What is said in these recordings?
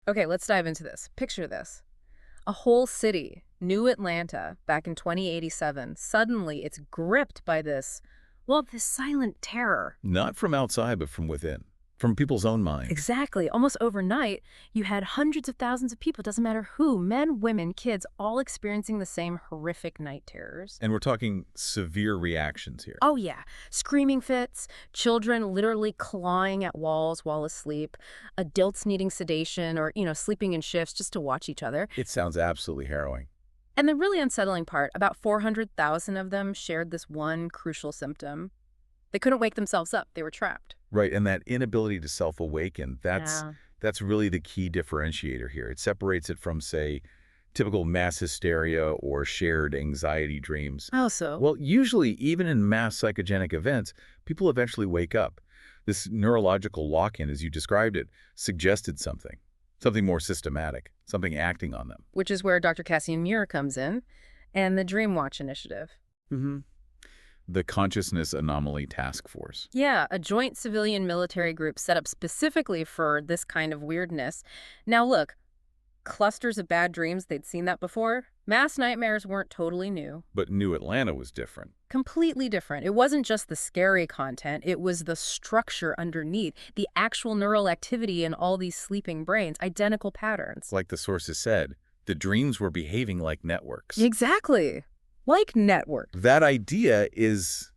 Okay, let's dive into this. Picture this. A whole city, New Atlanta, back in 2087, suddenly it's gripped by this silent terror. Not from outside, but from within, from people's own minds. Exactly. Almost overnight, you had hundreds of thousands of people, doesn't matter who, men, women, kids, all experiencing the same horrific night terrors. And we're talking severe reactions here. Oh yeah, screaming fits, children literally clawing at walls while asleep, adults needing sedation or, sleeping in shifts just to watch each other. It sounds absolutely harrowing. And the really unsettling part, about 400,000 of them shared this one crucial symptom. They couldn't wake themselves up. They were trapped. Right, and that inability to self-awaken, Yeah. that's really the key differentiator here. It separates it from, say, typical mass hysteria or shared anxiety dreams. How so? Well, usually, even in mass psychogenic events, people eventually wake up. This neurological lock-in, as you described it, suggested something more systematic, something acting on them. Which is where Dr. Cassian Muir comes in, and the Dream Watch Initiative. Mm-hmm. The Consciousness Anomaly Task Force. Yeah, a joint civilian-military group set up specifically for this kind of weirdness. Now look, clusters of bad dreams, they'd seen that before. Mass nightmares weren't totally new. But New Atlanta was different. Completely different. It wasn't just the scary content, it was the structure underneath, the actual neural activity in all these sleeping brains, identical patterns. Like the sources said, the dreams were behaving like networks. Exactly. Like network. That idea is,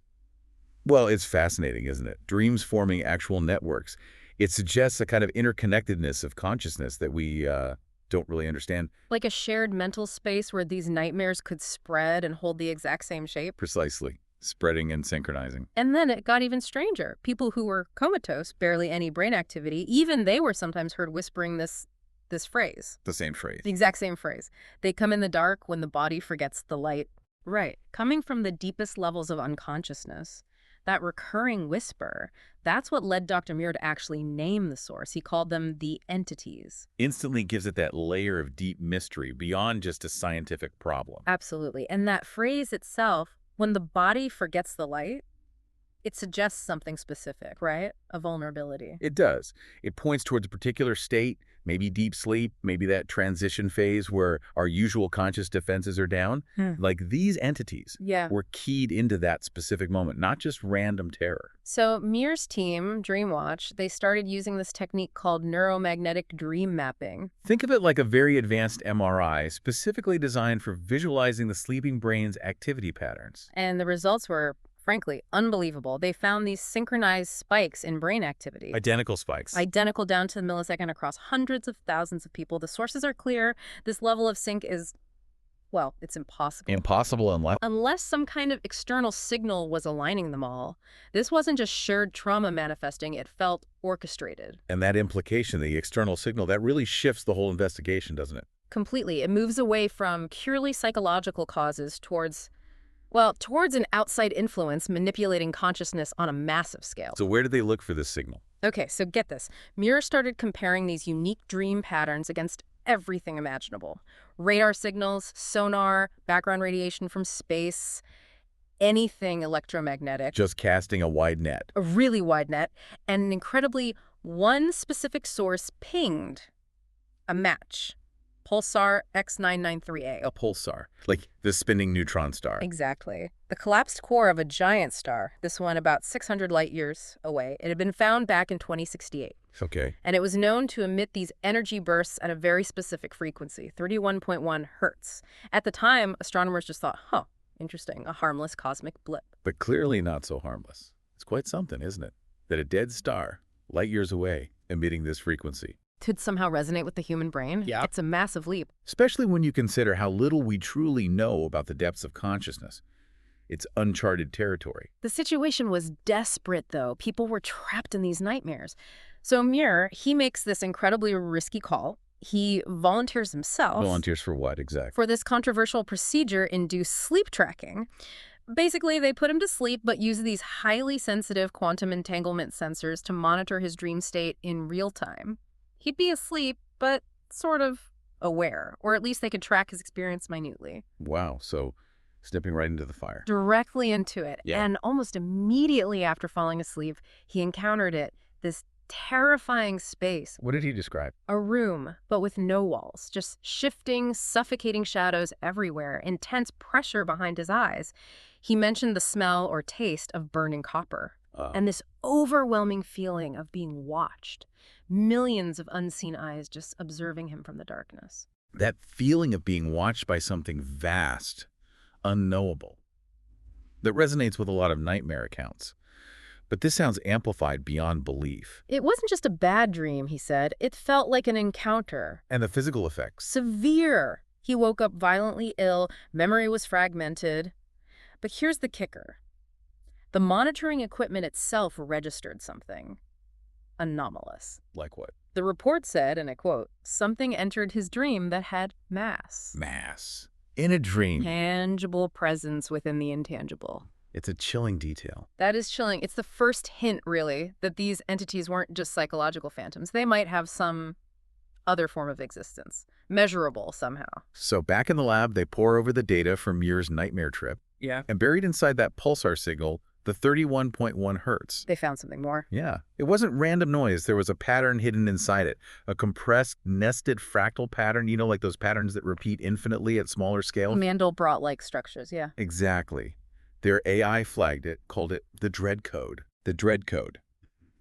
well, it's fascinating, isn't it? Dreams forming actual networks. It suggests a kind of interconnectedness of consciousness that we don't really understand. Like a shared mental space where these nightmares could spread and hold the exact same shape. Precisely. Spreading and synchronizing. And then it got even stranger. People who were comatose, barely any brain activity, even they were sometimes heard whispering this phrase. The same phrase. The exact same phrase. They come in the dark when the body forgets the light. Right. Coming from the deepest levels of unconsciousness, that recurring whisper, that's what led Dr. Muir to actually name the source. He called them the entities. Instantly gives it that layer of deep mystery beyond just a scientific problem. Absolutely. And that phrase itself, when the body forgets the light, it suggests something specific, right? A vulnerability. It does. It points towards a particular state, maybe deep sleep, maybe that transition phase where our usual conscious defenses are down. Like these entities were keyed into that specific moment, not just random terror. So Muir's team, Dreamwatch, they started using this technique called neuromagnetic dream mapping. Think of it like a very advanced MRI, specifically designed for visualizing the sleeping brain's activity patterns. And the results were, frankly, unbelievable. They found these synchronized spikes in brain activity. Identical spikes. Identical down to the millisecond across hundreds of thousands of people. The sources are clear. This level of sync is, well, it's impossible. Impossible unless some kind of external signal was aligning them all. This wasn't just shared trauma manifesting. It felt orchestrated. And that implication, the external signal, that really shifts the whole investigation, doesn't it? Completely. It moves away from purely psychological causes towards an outside influence manipulating consciousness on a massive scale. So where did they look for this signal? Okay, so get this. Muir started comparing these unique dream patterns against everything imaginable. Radar signals, sonar, background radiation from space, anything electromagnetic. Just casting a wide net. A really wide net. And incredibly, one specific source pinged a match. Pulsar X993A. A pulsar, like the spinning neutron star. Exactly. The collapsed core of a giant star, this one about 600 light years away. It had been found back in 2068. Okay. And it was known to emit these energy bursts at a very specific frequency, 31.1 hertz. At the time, astronomers just thought, interesting, a harmless cosmic blip. But clearly not so harmless. It's quite something, isn't it? That a dead star, light years away, emitting this frequency. To somehow resonate with the human brain? Yeah. It's a massive leap. Especially when you consider how little we truly know about the depths of consciousness. It's uncharted territory. The situation was desperate, though. People were trapped in these nightmares. So Muir, he makes this incredibly risky call. He volunteers himself. Volunteers for what, exactly? For this controversial procedure-induced sleep tracking. Basically, they put him to sleep, but use these highly sensitive quantum entanglement sensors to monitor his dream state in real time. He'd be asleep, but sort of aware, or at least they could track his experience minutely. Wow, so stepping right into the fire. Directly into it. Yeah. And almost immediately after falling asleep, he encountered it, this terrifying space. What did he describe? A room, but with no walls, just shifting, suffocating shadows everywhere, intense pressure behind his eyes. He mentioned the smell or taste of burning copper, and this overwhelming feeling of being watched. Millions of unseen eyes just observing him from the darkness. That feeling of being watched by something vast, unknowable. That resonates with a lot of nightmare accounts. But this sounds amplified beyond belief. It wasn't just a bad dream, he said. It felt like an encounter. And the physical effects? Severe. He woke up violently ill, memory was fragmented. But here's the kicker. The monitoring equipment itself registered something anomalous. Like what? The report said, and I quote, "Something entered his dream that had mass." Mass. In a dream. Tangible presence within the intangible. It's a chilling detail. That is chilling. It's the first hint, really, that these entities weren't just psychological phantoms. They might have some other form of existence, measurable somehow. So back in the lab, they pore over the data from Muir's nightmare trip. Yeah. And buried inside that pulsar signal, the 31.1 hertz. They found something more. Yeah. It wasn't random noise. There was a pattern hidden inside it. A compressed, nested fractal pattern, you know, like those patterns that repeat infinitely at smaller scale? Mandelbrot-like structures, yeah. Exactly. Their AI flagged it, called it the dread code. The dread code.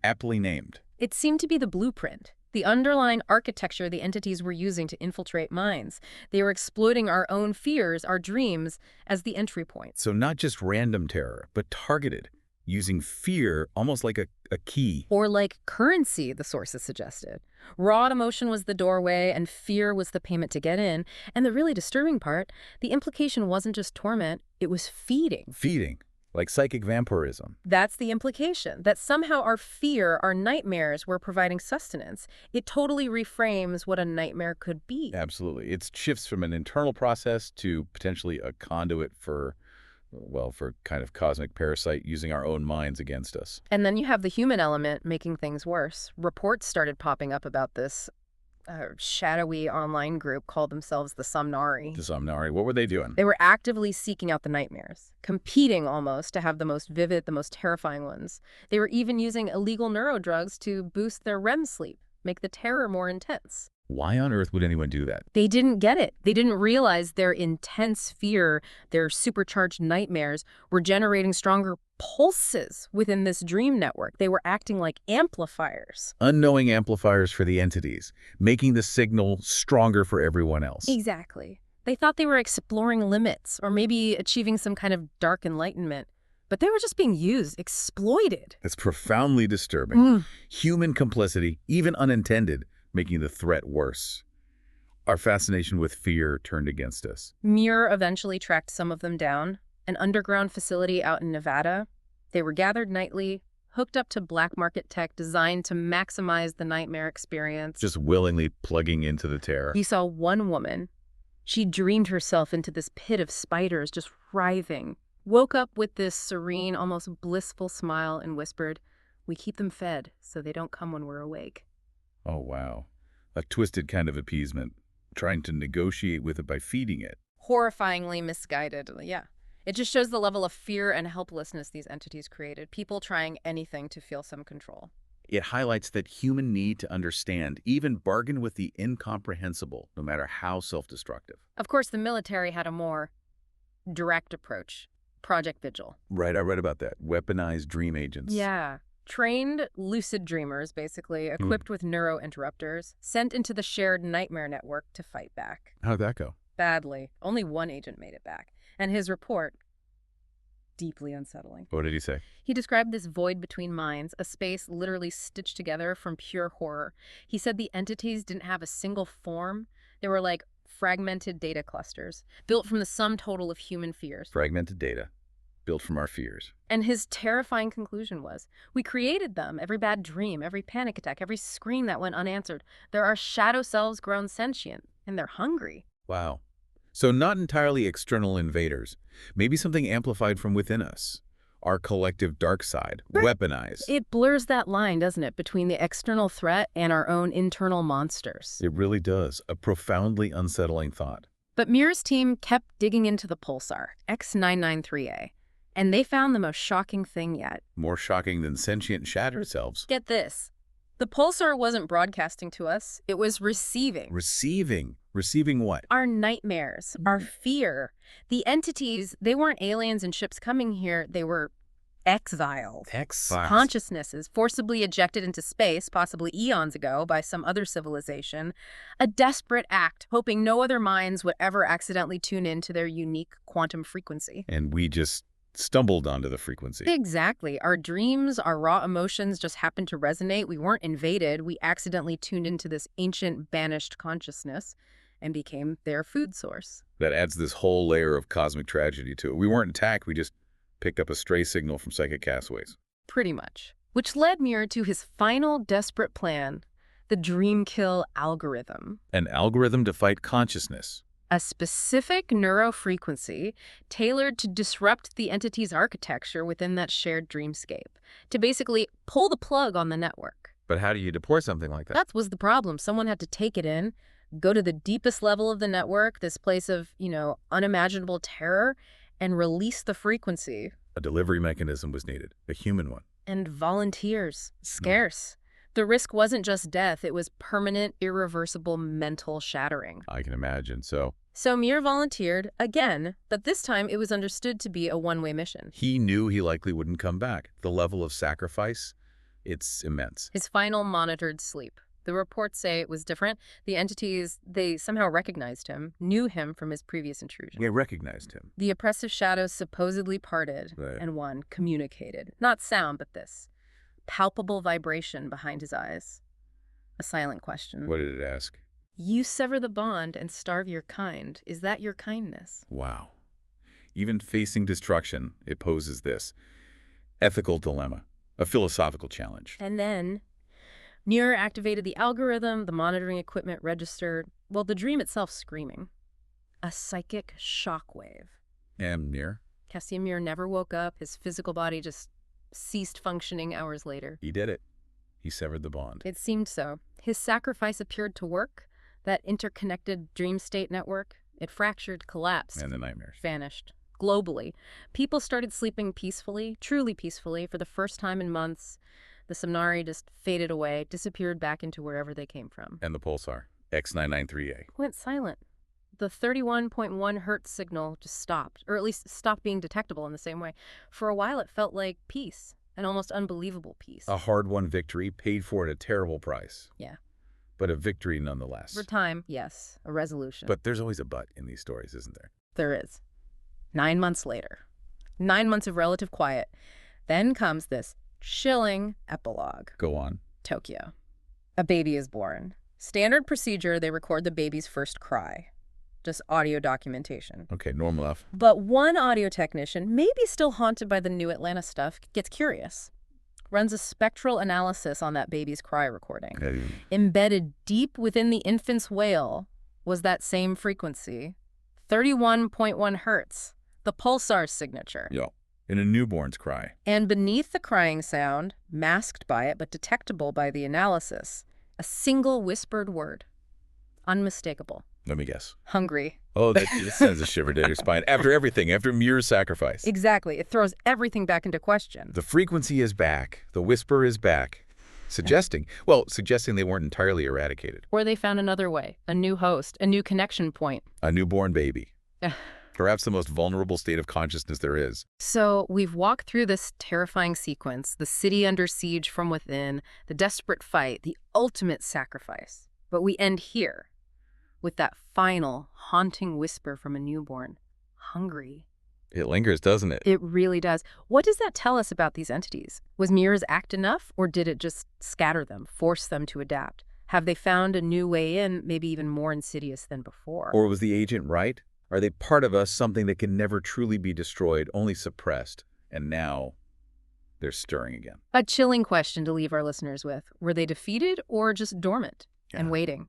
Aptly named. It seemed to be the blueprint, the underlying architecture the entities were using to infiltrate minds. They were exploiting our own fears, our dreams, as the entry point. So not just random terror, but targeted, using fear almost like a key. Or like currency, the sources suggested. Raw emotion was the doorway, and fear was the payment to get in. And the really disturbing part, the implication wasn't just torment, it was feeding. Feeding. Like psychic vampirism. That's the implication, that somehow our fear, our nightmares were providing sustenance. It totally reframes what a nightmare could be. Absolutely. It shifts from an internal process to potentially a conduit for, well, for kind of cosmic parasite using our own minds against us. And then you have the human element making things worse. Reports started popping up about this shadowy online group called themselves the Somnari. The Somnari. What were they doing? They were actively seeking out the nightmares, competing almost to have the most vivid, the most terrifying ones. They were even using illegal neurodrugs to boost their REM sleep, make the terror more intense. Why on earth would anyone do that? They didn't get it. They didn't realize their intense fear, their supercharged nightmares were generating stronger pulses within this dream network. They were acting like amplifiers. Unknowing amplifiers for the entities, making the signal stronger for everyone else. Exactly. They thought they were exploring limits or maybe achieving some kind of dark enlightenment. But they were just being used, exploited. It's profoundly disturbing. Human complicity, even unintended, making the threat worse. Our fascination with fear turned against us. Muir eventually tracked some of them down. An underground facility out in Nevada. They were gathered nightly, hooked up to black market tech designed to maximize the nightmare experience. Just willingly plugging into the terror. He saw one woman. She dreamed herself into this pit of spiders, just writhing. Woke up with this serene, almost blissful smile and whispered, "We keep them fed so they don't come when we're awake." Oh, wow. A twisted kind of appeasement, trying to negotiate with it by feeding it. Horrifyingly misguided, yeah. It just shows the level of fear and helplessness these entities created, people trying anything to feel some control. It highlights that human need to understand, even bargain with the incomprehensible, no matter how self-destructive. Of course, the military had a more direct approach. Project Vigil. Right, I read about that. Weaponized dream agents. Yeah. Trained lucid dreamers, basically, equipped with neurointerrupters, sent into the shared nightmare network to fight back. How'd that go? Badly. Only one agent made it back. And his report, deeply unsettling. What did he say? He described this void between minds, a space literally stitched together from pure horror. He said the entities didn't have a single form. They were like fragmented data clusters, built from the sum total of human fears. Fragmented data, built from our fears. And his terrifying conclusion was, we created them, every bad dream, every panic attack, every scream that went unanswered. There are shadow selves grown sentient, and they're hungry. Wow. So not entirely external invaders, maybe something amplified from within us. Our collective dark side, weaponized. It blurs that line, doesn't it, between the external threat and our own internal monsters. It really does. A profoundly unsettling thought. But Muir's team kept digging into the pulsar, X993A, and they found the most shocking thing yet. More shocking than sentient shattered selves. Get this. The pulsar wasn't broadcasting to us. It was receiving. Receiving? Receiving what? Our nightmares, our fear. The entities, they weren't aliens and ships coming here. They were exiled. Exiled. Consciousnesses forcibly ejected into space, possibly eons ago, by some other civilization. A desperate act, hoping no other minds would ever accidentally tune into their unique quantum frequency. And we just stumbled onto the frequency. Exactly. Our dreams, our raw emotions just happened to resonate. We weren't invaded. We accidentally tuned into this ancient, banished consciousness and became their food source. That adds this whole layer of cosmic tragedy to it. We weren't attacked. We just picked up a stray signal from psychic castaways. Pretty much. Which led Muir to his final desperate plan, the dream kill algorithm. An algorithm to fight consciousness. A specific neurofrequency tailored to disrupt the entity's architecture within that shared dreamscape, to basically pull the plug on the network. But how do you deploy something like that? That was the problem. Someone had to take it in, go to the deepest level of the network, this place of, unimaginable terror, and release the frequency. A delivery mechanism was needed, a human one. And volunteers, scarce. The risk wasn't just death, it was permanent, irreversible mental shattering. I can imagine, so Muir volunteered, again, but this time it was understood to be a one-way mission. he knew he likely wouldn't come back. The level of sacrifice, it's immense. His final monitored sleep. The reports say it was different. The entities, they somehow recognized him, knew him from his previous intrusion. They recognized him. The oppressive shadows supposedly parted, Right. and one communicated. Not sound, but this palpable vibration behind his eyes. A silent question. What did it ask? You sever the bond and starve your kind. Is that your kindness? Wow. Even facing destruction, it poses this ethical dilemma, a philosophical challenge. And then Muir activated the algorithm, the monitoring equipment registered, well, the dream itself screaming. A psychic shockwave. And Muir? Cassian Muir never woke up. His physical body just ceased functioning hours later. He did it. He severed the bond. It seemed so. His sacrifice appeared to work. That interconnected dream state network, it fractured, collapsed. And the nightmares. Vanished. Globally. People started sleeping peacefully, truly peacefully, for the first time in months. The Samnari just faded away, disappeared back into wherever they came from. And the pulsar, X993A. Went silent. The 31.1 hertz signal just stopped, or at least stopped being detectable in the same way. For a while, it felt like peace, an almost unbelievable peace. A hard-won victory, paid for at a terrible price. Yeah. But a victory nonetheless. For time, yes, a resolution. But there's always a but in these stories, isn't there? There is. 9 months later. 9 months of relative quiet. Then comes this chilling epilogue. Go on. Tokyo. A baby is born. Standard procedure, they record the baby's first cry. Just audio documentation. Okay, normal enough. But one audio technician, maybe still haunted by the new Atlanta stuff, gets curious. Runs a spectral analysis on that baby's cry recording. Okay. Embedded deep within the infant's wail was that same frequency, 31.1 hertz, the pulsar signature. Yeah, in a newborn's cry. And beneath the crying sound, masked by it but detectable by the analysis, a single whispered word. Unmistakable. Let me guess. Hungry. Oh, that sends a shiver down your spine. After everything, after Muir's sacrifice. Exactly. It throws everything back into question. The frequency is back. The whisper is back. Suggesting they weren't entirely eradicated. Or they found another way, a new host, a new connection point. A newborn baby. Perhaps the most vulnerable state of consciousness there is. So we've walked through this terrifying sequence, the city under siege from within, the desperate fight, the ultimate sacrifice. But we end here with that final, haunting whisper from a newborn. Hungry. It lingers, doesn't it? It really does. What does that tell us about these entities? Was Muir's act enough, or did it just scatter them, force them to adapt? Have they found a new way in, maybe even more insidious than before? Or was the agent right? Are they part of us, something that can never truly be destroyed, only suppressed? And now they're stirring again. A chilling question to leave our listeners with. Were they defeated or just dormant and waiting?